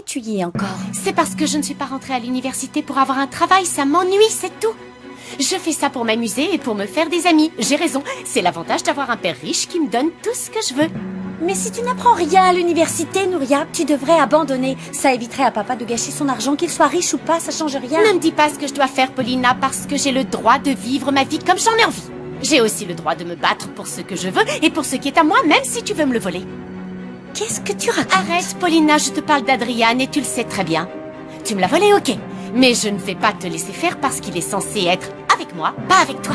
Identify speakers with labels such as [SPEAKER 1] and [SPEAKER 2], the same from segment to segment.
[SPEAKER 1] tu y es encore?
[SPEAKER 2] C'est parce que je ne suis pas rentrée à l'université pour avoir un travail, ça m'ennuie, c'est tout. Je fais ça pour m'amuser et pour me faire des amis. J'ai raison, c'est l'avantage d'avoir un père riche qui me donne tout ce que je veux.
[SPEAKER 1] Mais si tu n'apprends rien à l'université, Nouria, tu devrais abandonner. Ça éviterait à papa de gâcher son argent, qu'il soit riche ou pas, ça change rien.
[SPEAKER 2] Ne me dis pas ce que je dois faire, Paulina, parce que j'ai le droit de vivre ma vie comme j'en ai envie. J'ai aussi le droit de me battre pour ce que je veux et pour ce qui est à moi, même si tu veux me le voler.
[SPEAKER 1] Qu'est-ce que tu racontes?
[SPEAKER 2] Arrête, Paulina, je te parle d'Adrian et tu le sais très bien. Tu me l'as volé, ok. Mais je ne vais pas te laisser faire parce qu'il est censé être avec moi, pas avec toi.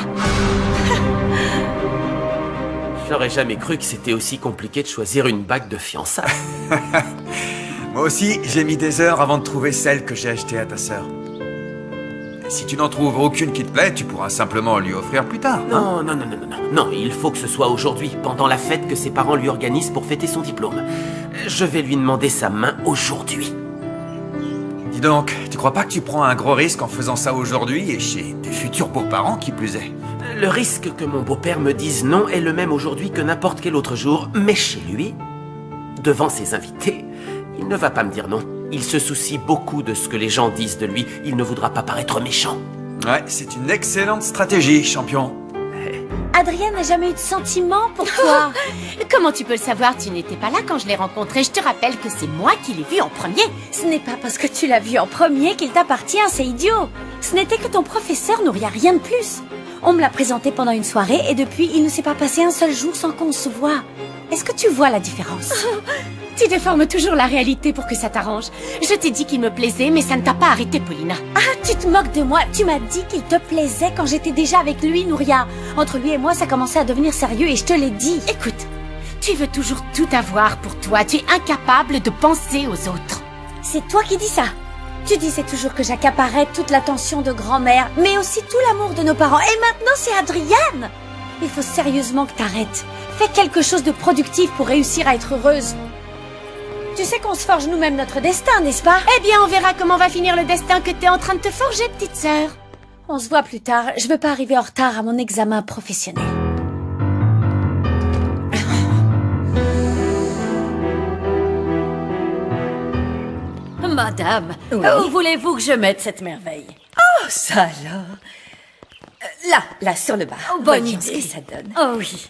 [SPEAKER 3] J'aurais jamais cru que c'était aussi compliqué de choisir une bague de fiançailles.
[SPEAKER 4] Moi aussi, j'ai mis des heures avant de trouver celle que j'ai achetée à ta sœur. Si tu n'en trouves aucune qui te plaît, tu pourras simplement lui offrir plus tard.
[SPEAKER 3] Non, il faut que ce soit aujourd'hui, pendant la fête que ses parents lui organisent pour fêter son diplôme. Je vais lui demander sa main aujourd'hui.
[SPEAKER 4] Dis donc, tu crois pas que tu prends un gros risque en faisant ça aujourd'hui et chez tes futurs beaux-parents qui plus est?
[SPEAKER 3] Le risque que mon beau-père me dise non est le même aujourd'hui que n'importe quel autre jour, mais chez lui, devant ses invités, il ne va pas me dire non. Il se soucie beaucoup de ce que les gens disent de lui. Il ne voudra pas paraître méchant.
[SPEAKER 4] Ouais, c'est une excellente stratégie, champion.
[SPEAKER 1] Adrien n'a jamais eu de sentiments pour toi.
[SPEAKER 2] Comment tu peux le savoir? Tu n'étais pas là quand je l'ai rencontré. Je te rappelle que c'est moi qui l'ai vu en premier.
[SPEAKER 1] Ce n'est pas parce que tu l'as vu en premier qu'il t'appartient, c'est idiot. Ce n'était que ton professeur, Nouria, rien de plus. On me l'a présenté pendant une soirée et depuis, il ne s'est pas passé un seul jour sans qu'on se voie. Est-ce que tu vois la différence?
[SPEAKER 2] Tu déformes toujours la réalité pour que ça t'arrange. Je t'ai dit qu'il me plaisait, mais ça ne t'a pas arrêté, Paulina.
[SPEAKER 1] Ah, tu te moques de moi. Tu m'as dit qu'il te plaisait quand j'étais déjà avec lui, Nouria. Entre lui et moi, ça commençait à devenir sérieux et je te l'ai dit.
[SPEAKER 2] Écoute, tu veux toujours tout avoir pour toi. Tu es incapable de penser aux autres.
[SPEAKER 1] C'est toi qui dis ça. Tu disais toujours que j'accaparais toute l'attention de grand-mère, mais aussi tout l'amour de nos parents. Et maintenant, c'est Adriane. Il faut sérieusement que t'arrêtes. Fais quelque chose de productif pour réussir à être heureuse. Tu sais qu'on se forge nous-mêmes notre destin, n'est-ce pas?
[SPEAKER 2] Eh bien, on verra comment va finir le destin que t'es en train de te forger, petite sœur.
[SPEAKER 1] On se voit plus tard. Je veux pas arriver en retard à mon examen professionnel.
[SPEAKER 5] Madame,
[SPEAKER 1] Oui.
[SPEAKER 5] où voulez-vous que je mette cette merveille?
[SPEAKER 1] Oh, ça alors. Là, sur le bas.
[SPEAKER 5] Oh, bonne
[SPEAKER 1] Voyons ce
[SPEAKER 5] idée.
[SPEAKER 1] que ça donne.
[SPEAKER 5] Oh oui.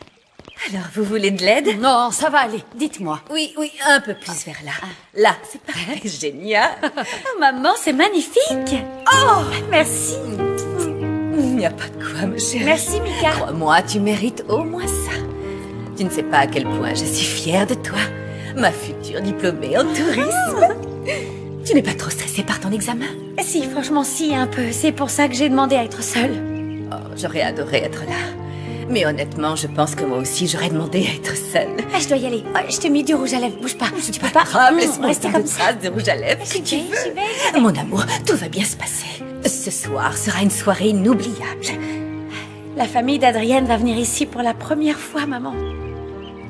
[SPEAKER 1] Alors, vous voulez de l'aide?
[SPEAKER 5] Non, ça va aller. Dites-moi.
[SPEAKER 1] Oui, un peu plus vers là. Là, c'est parfait. Génial. Oh, maman, c'est magnifique. Oh, merci.
[SPEAKER 6] Il n'y a pas de quoi, ma chérie.
[SPEAKER 1] Merci, Mika.
[SPEAKER 6] Crois-moi, tu mérites au moins ça. Tu ne sais pas à quel point je suis fière de toi, ma future diplômée en tourisme. Tu n'es pas trop stressée par ton examen?
[SPEAKER 1] Si, franchement, si, un peu. C'est pour ça que j'ai demandé à être seule.
[SPEAKER 6] Oh, j'aurais adoré être là. Mais honnêtement, je pense que moi aussi, j'aurais demandé à être seule.
[SPEAKER 1] Ah, je dois y aller. Oh, je t'ai mis du rouge à lèvres. Bouge pas. Tu peux pas.
[SPEAKER 6] Grave, laisse-moi
[SPEAKER 1] rester
[SPEAKER 6] autant
[SPEAKER 1] comme
[SPEAKER 6] de
[SPEAKER 1] ça.
[SPEAKER 6] traces de rouge à lèvres que
[SPEAKER 1] J'y
[SPEAKER 6] tu
[SPEAKER 1] vais,
[SPEAKER 6] veux.
[SPEAKER 1] j'y vais.
[SPEAKER 6] Mon amour, tout va bien se passer. Ce soir sera une soirée inoubliable.
[SPEAKER 1] La famille d'Adrienne va venir ici pour la première fois, maman.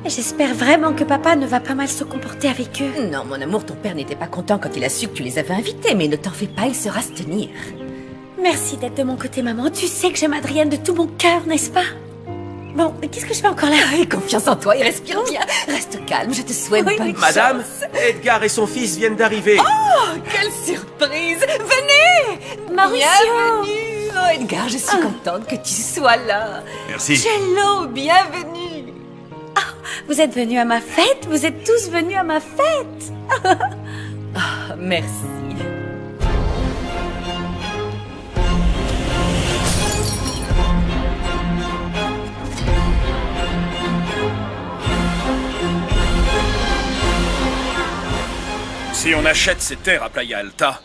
[SPEAKER 1] J'espère vraiment que papa ne va pas mal se comporter avec eux.
[SPEAKER 6] Non, mon amour, ton père n'était pas content quand il a su que tu les avais invités, mais ne t'en fais pas, il saura se tenir.
[SPEAKER 1] Merci d'être de mon côté, maman. Tu sais que j'aime Adrienne de tout mon cœur, n'est-ce pas? Bon, mais qu'est-ce que je fais encore là?
[SPEAKER 6] Aie confiance en toi et respire bien. Reste calme, je te souhaite
[SPEAKER 1] Oui,
[SPEAKER 6] bonne
[SPEAKER 1] oui.
[SPEAKER 3] Madame,
[SPEAKER 6] chance.
[SPEAKER 3] Edgar et son fils viennent d'arriver.
[SPEAKER 6] Quelle surprise! Venez!
[SPEAKER 1] Mauricio!
[SPEAKER 6] Bienvenue! Oh, Edgar, je suis contente que tu sois là.
[SPEAKER 4] Merci.
[SPEAKER 6] Cello, bienvenue!
[SPEAKER 1] Vous êtes venus à ma fête? Vous êtes tous venus à ma fête?
[SPEAKER 6] Merci.
[SPEAKER 7] Si on achète ces terres à Playa Alta,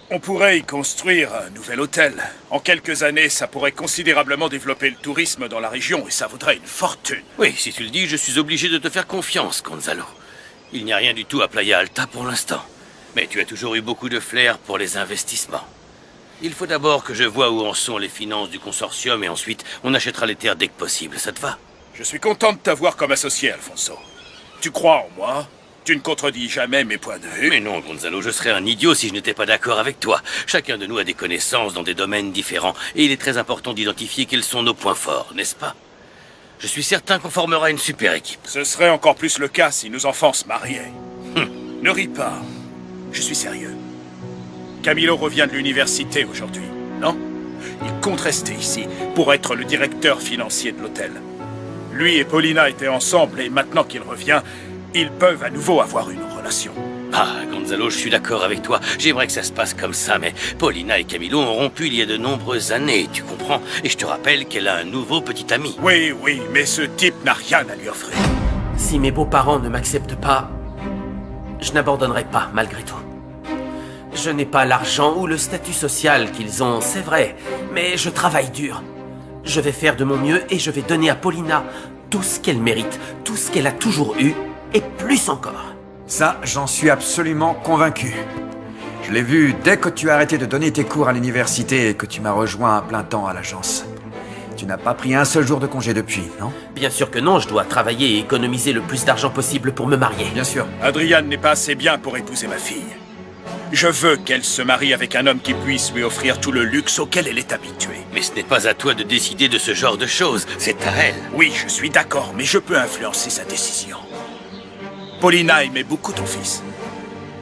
[SPEAKER 7] on pourrait y construire un nouvel hôtel. En quelques années, ça pourrait considérablement développer le tourisme dans la région et ça vaudrait une fortune.
[SPEAKER 8] Oui, si tu le dis, je suis obligé de te faire confiance, Gonzalo. Il n'y a rien du tout à Playa Alta pour l'instant. Mais tu as toujours eu beaucoup de flair pour les investissements. Il faut d'abord que je vois où en sont les finances du consortium et ensuite on achètera les terres dès que possible, ça te va?
[SPEAKER 7] Je suis content de t'avoir comme associé, Alfonso. Tu crois en moi? Tu ne contredis jamais mes points de vue?
[SPEAKER 8] Mais non, Gonzalo, je serais un idiot si je n'étais pas d'accord avec toi. Chacun de nous a des connaissances dans des domaines différents et il est très important d'identifier quels sont nos points forts, n'est-ce pas? Je suis certain qu'on formera une super équipe.
[SPEAKER 7] Ce serait encore plus le cas si nos enfants se mariaient. Ne ris pas. Je suis sérieux. Camilo revient de l'université aujourd'hui, non? Il compte rester ici pour être le directeur financier de l'hôtel. Lui et Paulina étaient ensemble et maintenant qu'il revient, ils peuvent à nouveau avoir une relation.
[SPEAKER 8] Ah, Gonzalo, je suis d'accord avec toi. J'aimerais que ça se passe comme ça, mais Paulina et Camilo ont rompu il y a de nombreuses années, tu comprends? Et je te rappelle qu'elle a un nouveau petit ami.
[SPEAKER 7] Oui, mais ce type n'a rien à lui offrir.
[SPEAKER 3] Si mes beaux-parents ne m'acceptent pas, je n'abandonnerai pas, malgré tout. Je n'ai pas l'argent ou le statut social qu'ils ont, c'est vrai, mais je travaille dur. Je vais faire de mon mieux et je vais donner à Paulina tout ce qu'elle mérite, tout ce qu'elle a toujours eu, et plus encore.
[SPEAKER 4] Ça, j'en suis absolument convaincu. Je l'ai vu dès que tu as arrêté de donner tes cours à l'université et que tu m'as rejoint à plein temps à l'agence. Tu n'as pas pris un seul jour de congé depuis, non?
[SPEAKER 3] Bien sûr que non, je dois travailler et économiser le plus d'argent possible pour me marier.
[SPEAKER 4] Bien sûr.
[SPEAKER 7] Adriane n'est pas assez bien pour épouser ma fille. Je veux qu'elle se marie avec un homme qui puisse lui offrir tout le luxe auquel elle est habituée.
[SPEAKER 8] Mais ce n'est pas à toi de décider de ce genre de choses, c'est à elle.
[SPEAKER 7] Oui, je suis d'accord, mais je peux influencer sa décision. Paulina aimait beaucoup ton fils.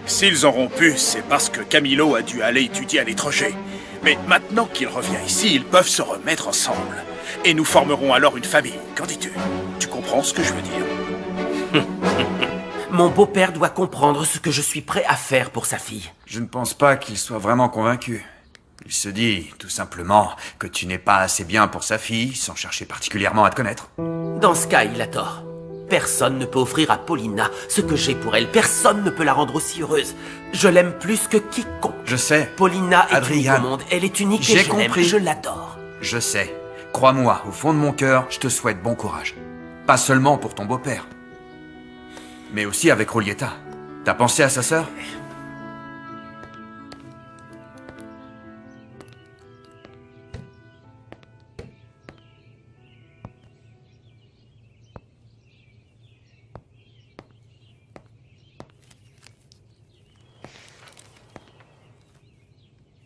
[SPEAKER 7] S'ils ont rompu, c'est parce que Camilo a dû aller étudier à l'étranger. Mais maintenant qu'il revient ici, ils peuvent se remettre ensemble. Et nous formerons alors une famille. Qu'en dis-tu? Tu comprends ce que je veux dire?
[SPEAKER 3] Mon beau-père doit comprendre ce que je suis prêt à faire pour sa fille.
[SPEAKER 4] Je ne pense pas qu'il soit vraiment convaincu. Il se dit, tout simplement, que tu n'es pas assez bien pour sa fille, sans chercher particulièrement à te connaître.
[SPEAKER 3] Dans ce cas, il a tort. Personne ne peut offrir à Paulina ce que j'ai pour elle. Personne ne peut la rendre aussi heureuse. Je l'aime plus que quiconque.
[SPEAKER 4] Je sais.
[SPEAKER 3] Paulina est unique
[SPEAKER 4] Adriane,
[SPEAKER 3] au monde. Elle est unique et
[SPEAKER 4] j'ai
[SPEAKER 3] je l'aime.
[SPEAKER 4] compris.
[SPEAKER 3] Je l'adore.
[SPEAKER 4] Je sais. Crois-moi, au fond de mon cœur, je te souhaite bon courage. Pas seulement pour ton beau-père, mais aussi avec Rolietta. T'as pensé à sa sœur?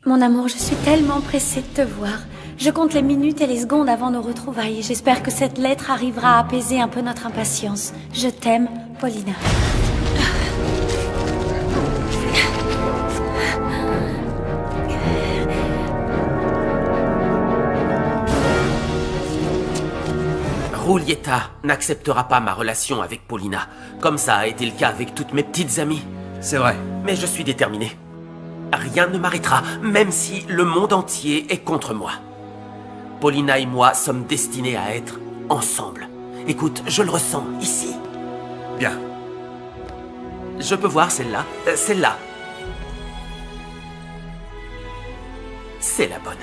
[SPEAKER 1] Mon amour, je suis tellement pressée de te voir. Je compte les minutes et les secondes avant nos retrouvailles. J'espère que cette lettre arrivera à apaiser un peu notre impatience. Je t'aime, Paulina.
[SPEAKER 3] Rolietta n'acceptera pas ma relation avec Paulina, comme ça a été le cas avec toutes mes petites amies.
[SPEAKER 4] C'est vrai.
[SPEAKER 3] Mais je suis déterminé. Rien ne m'arrêtera, même si le monde entier est contre moi. Paulina et moi sommes destinés à être ensemble. Écoute, je le ressens, ici.
[SPEAKER 4] Bien.
[SPEAKER 3] Je peux voir celle-là. Celle-là. C'est la bonne.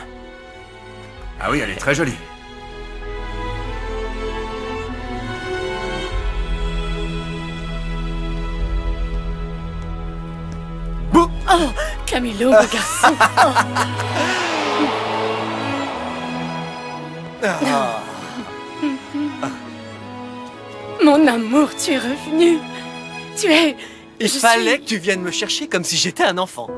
[SPEAKER 4] Ah oui, elle est très jolie.
[SPEAKER 2] Oh, Camilo, mon garçon. Mon amour, tu es revenu. Tu es...
[SPEAKER 9] Il fallait que tu viennes me chercher comme si j'étais un enfant.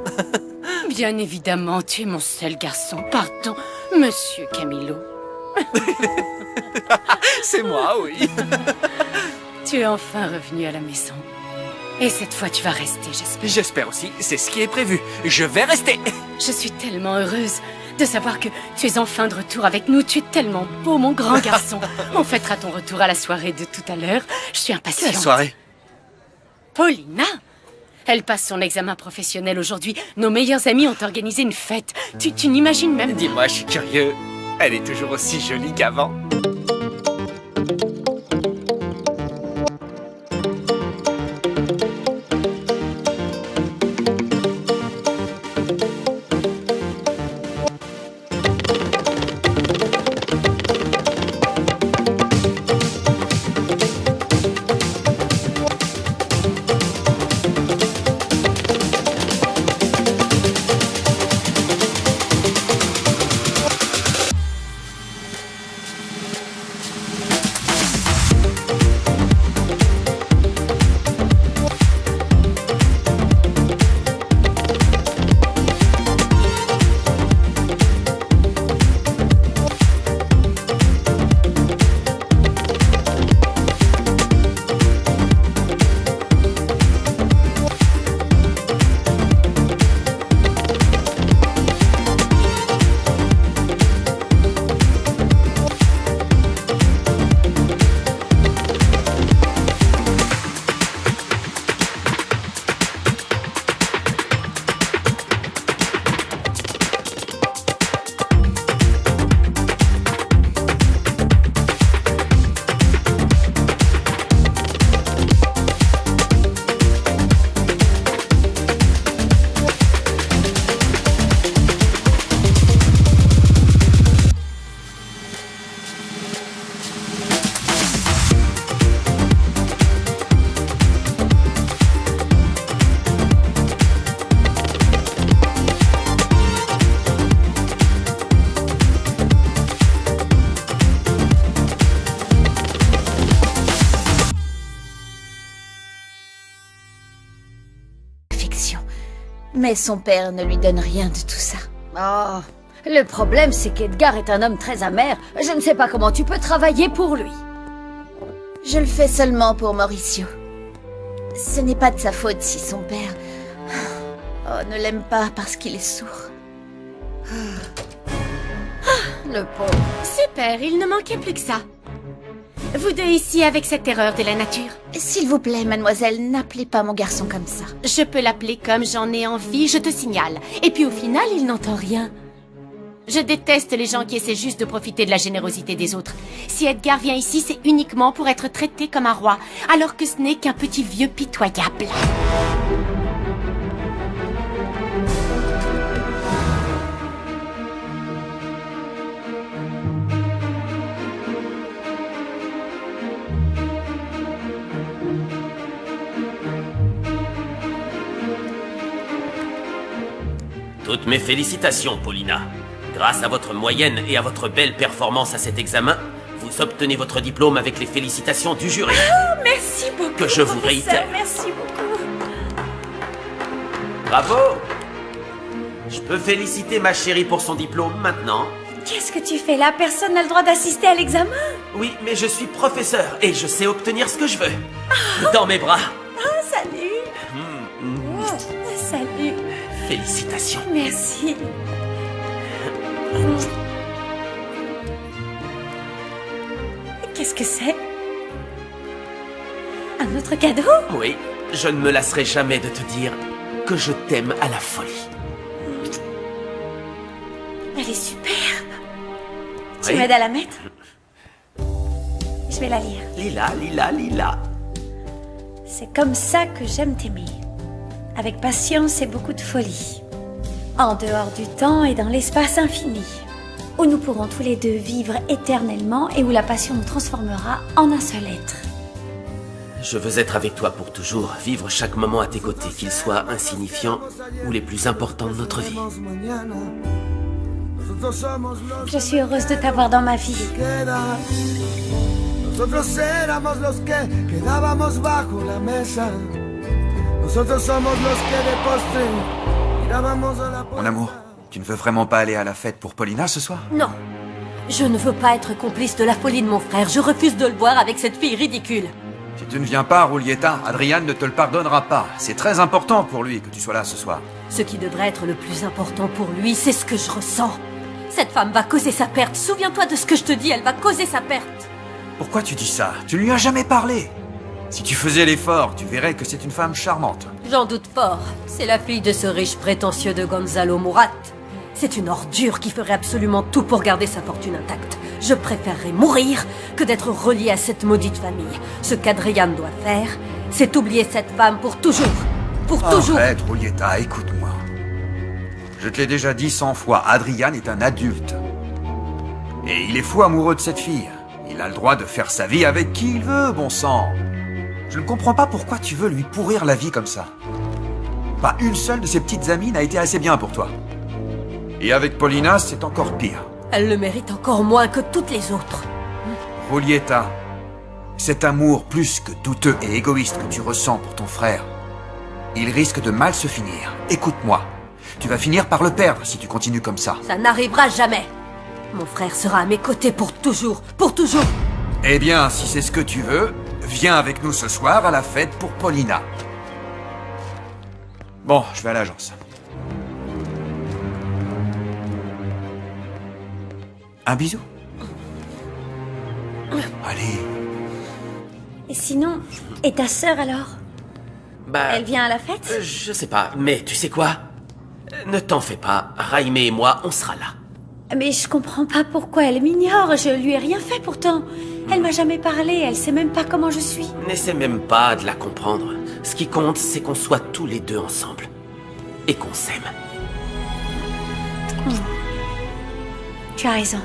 [SPEAKER 2] Bien évidemment, tu es mon seul garçon. Pardon, monsieur Camilo.
[SPEAKER 9] C'est moi, oui.
[SPEAKER 2] Tu es enfin revenu à la maison. Et cette fois, tu vas rester, j'espère.
[SPEAKER 9] J'espère aussi, c'est ce qui est prévu. Je vais rester.
[SPEAKER 2] Je suis tellement heureuse de savoir que tu es enfin de retour avec nous. Tu es tellement beau, mon grand garçon. On fêtera ton retour à la soirée de tout à l'heure. Je suis impatiente.
[SPEAKER 9] Quelle soirée?
[SPEAKER 2] Paulina, elle passe son examen professionnel aujourd'hui. Nos meilleurs amis ont organisé une fête. Tu n'imagines même pas.
[SPEAKER 9] Dis-moi, je suis curieux. Elle est toujours aussi jolie qu'avant.
[SPEAKER 1] Mais son père ne lui donne rien de tout ça.
[SPEAKER 5] Oh, le problème, c'est qu'Edgar est un homme très amer. Je ne sais pas comment tu peux travailler pour lui.
[SPEAKER 1] Je le fais seulement pour Mauricio. Ce n'est pas de sa faute si son père... ne l'aime pas parce qu'il est sourd.
[SPEAKER 5] Le pauvre.
[SPEAKER 2] Super, il ne manquait plus que ça. Vous deux ici avec cette terreur de la nature.
[SPEAKER 1] S'il vous plaît, mademoiselle, n'appelez pas mon garçon comme ça.
[SPEAKER 2] Je peux l'appeler comme j'en ai envie, je te signale. Et puis au final, il n'entend rien. Je déteste les gens qui essaient juste de profiter de la générosité des autres. Si Edgar vient ici, c'est uniquement pour être traité comme un roi, alors que ce n'est qu'un petit vieux pitoyable.
[SPEAKER 3] Toutes mes félicitations, Paulina. Grâce à votre moyenne et à votre belle performance à cet examen, vous obtenez votre diplôme avec les félicitations du jury.
[SPEAKER 1] Oh, merci beaucoup,
[SPEAKER 3] que je vous
[SPEAKER 1] professeur,
[SPEAKER 3] réitère.
[SPEAKER 1] merci beaucoup.
[SPEAKER 3] Bravo! Je peux féliciter ma chérie pour son diplôme maintenant.
[SPEAKER 1] Qu'est-ce que tu fais là? Personne n'a le droit d'assister à l'examen.
[SPEAKER 3] Oui, mais je suis professeur et je sais obtenir ce que je veux. Dans mes bras.
[SPEAKER 1] Oh, salut. Salut.
[SPEAKER 3] Félicitations.
[SPEAKER 1] Merci. Qu'est-ce que c'est? Un autre cadeau?
[SPEAKER 3] Oui, je ne me lasserai jamais de te dire que je t'aime à la folie.
[SPEAKER 1] Elle est superbe. Tu
[SPEAKER 3] Oui.
[SPEAKER 1] m'aides à la mettre? Je vais la lire.
[SPEAKER 3] Lila, Lila, Lila.
[SPEAKER 1] C'est comme ça que j'aime t'aimer. Avec patience et beaucoup de folie. En dehors du temps et dans l'espace infini. Où nous pourrons tous les deux vivre éternellement et où la passion nous transformera en un seul être.
[SPEAKER 3] Je veux être avec toi pour toujours, vivre chaque moment à tes côtés, qu'ils soient insignifiants ou les plus importants de notre vie.
[SPEAKER 1] Je suis heureuse de t'avoir dans ma vie.
[SPEAKER 10] Nosotros éramos los que quedábamos bajo la mesa. Nosotros somos los que de postre mirábamos a la
[SPEAKER 4] Mon amour, tu ne veux vraiment pas aller à la fête pour Paulina ce soir?
[SPEAKER 5] Non. Je ne veux pas être complice de la folie de mon frère. Je refuse de le voir avec cette fille ridicule.
[SPEAKER 4] Si tu ne viens pas, Roulietta, Adrian ne te le pardonnera pas. C'est très important pour lui que tu sois là ce soir.
[SPEAKER 5] Ce qui devrait être le plus important pour lui, c'est ce que je ressens. Cette femme va causer sa perte. Souviens-toi de ce que je te dis, elle va causer sa perte.
[SPEAKER 4] Pourquoi tu dis ça? Tu ne lui as jamais parlé. Si tu faisais l'effort, tu verrais que c'est une femme charmante.
[SPEAKER 5] J'en doute fort. C'est la fille de ce riche prétentieux de Gonzalo Murat. C'est une ordure qui ferait absolument tout pour garder sa fortune intacte. Je préférerais mourir que d'être relié à cette maudite famille. Ce qu'Adrian doit faire, c'est oublier cette femme pour toujours. Pour toujours.
[SPEAKER 4] Arrête, Roulietta, écoute-moi. Je te l'ai déjà dit 100 fois, Adrian est un adulte. Et il est fou amoureux de cette fille. Il a le droit de faire sa vie avec qui il veut, bon sang. Je ne comprends pas pourquoi tu veux lui pourrir la vie comme ça. Pas une seule de ses petites amies n'a été assez bien pour toi. Et avec Paulina, c'est encore pire.
[SPEAKER 5] Elle le mérite encore moins que toutes les autres.
[SPEAKER 4] Roulietta, cet amour plus que douteux et égoïste que tu ressens pour ton frère, il risque de mal se finir. Écoute-moi, tu vas finir par le perdre si tu continues comme ça.
[SPEAKER 5] Ça n'arrivera jamais. Mon frère sera à mes côtés pour toujours. Pour toujours.
[SPEAKER 4] Eh bien, si c'est ce que tu veux, viens avec nous ce soir à la fête pour Paulina. Bon, je vais à l'agence. Un bisou? Allez.
[SPEAKER 1] Et sinon, et ta sœur alors?
[SPEAKER 3] Bah,
[SPEAKER 1] Elle vient à la fête?
[SPEAKER 3] je sais pas, mais tu sais quoi? Ne t'en fais pas, Raimé et moi, on sera là.
[SPEAKER 1] Mais je comprends pas pourquoi elle m'ignore. Je lui ai rien fait pourtant. Elle m'a jamais parlé. Elle sait même pas comment je suis.
[SPEAKER 3] N'essaie même pas de la comprendre. Ce qui compte, c'est qu'on soit tous les deux ensemble. Et qu'on s'aime.
[SPEAKER 1] Tu as raison.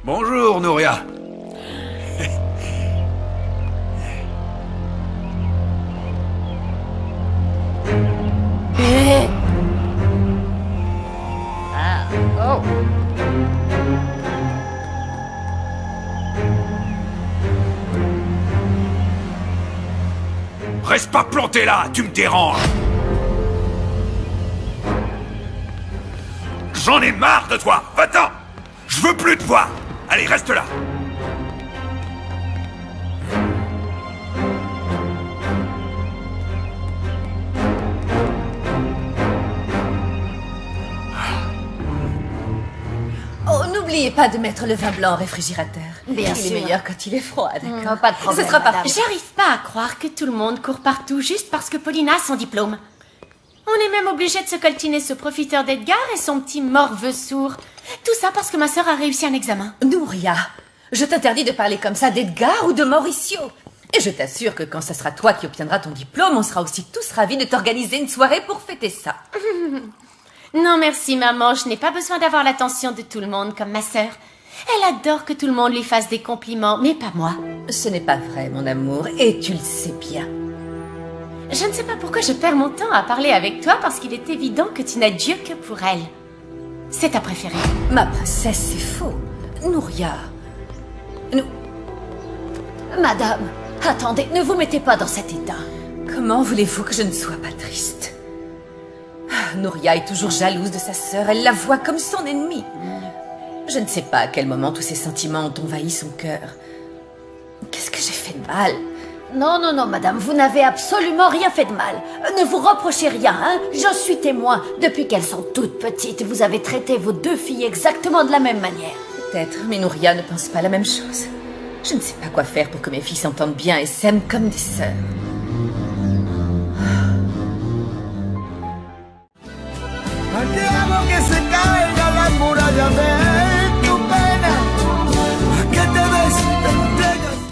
[SPEAKER 4] Bonjour, Nouria. pas planter là, tu me déranges. J'en ai marre de toi. Va-t'en. Je veux plus te voir. Allez, reste là.
[SPEAKER 6] Oh, n'oubliez pas de mettre le vin blanc au réfrigérateur.
[SPEAKER 2] Bien
[SPEAKER 6] il
[SPEAKER 2] sûr.
[SPEAKER 6] est meilleur quand il est froid, d'accord?
[SPEAKER 1] Pas de problème,
[SPEAKER 6] Ce sera
[SPEAKER 1] madame.
[SPEAKER 6] parfait.
[SPEAKER 2] J'arrive pas à croire que tout le monde court partout juste parce que Paulina a son diplôme. On est même obligé de se coltiner ce profiteur d'Edgar et son petit morveux sourd. Tout ça parce que ma sœur a réussi un examen.
[SPEAKER 6] Nouria, je t'interdis de parler comme ça d'Edgar ou de Mauricio. Et je t'assure que quand ce sera toi qui obtiendras ton diplôme, on sera aussi tous ravis de t'organiser une soirée pour fêter ça.
[SPEAKER 2] Non merci maman, je n'ai pas besoin d'avoir l'attention de tout le monde comme ma sœur. Elle adore que tout le monde lui fasse des compliments, mais pas moi.
[SPEAKER 6] Ce n'est pas vrai, mon amour, et tu le sais bien.
[SPEAKER 2] Je ne sais pas pourquoi je perds mon temps à parler avec toi parce qu'il est évident que tu n'as Dieu que pour elle. C'est ta préférée.
[SPEAKER 6] Ma princesse, c'est faux. Nouria.
[SPEAKER 1] Madame, attendez, ne vous mettez pas dans cet état.
[SPEAKER 6] Comment voulez-vous que je ne sois pas triste? Nouria est toujours jalouse de sa sœur, elle la voit comme son ennemie. Je ne sais pas à quel moment tous ces sentiments ont envahi son cœur. Qu'est-ce que j'ai fait de mal?
[SPEAKER 1] Non, non, non, madame, vous n'avez absolument rien fait de mal. Ne vous reprochez rien, hein. J'en suis témoin. Depuis qu'elles sont toutes petites, vous avez traité vos deux filles exactement de la même manière.
[SPEAKER 6] Peut-être, mais Nouria ne pense pas la même chose. Je ne sais pas quoi faire pour que mes filles s'entendent bien et s'aiment comme des sœurs.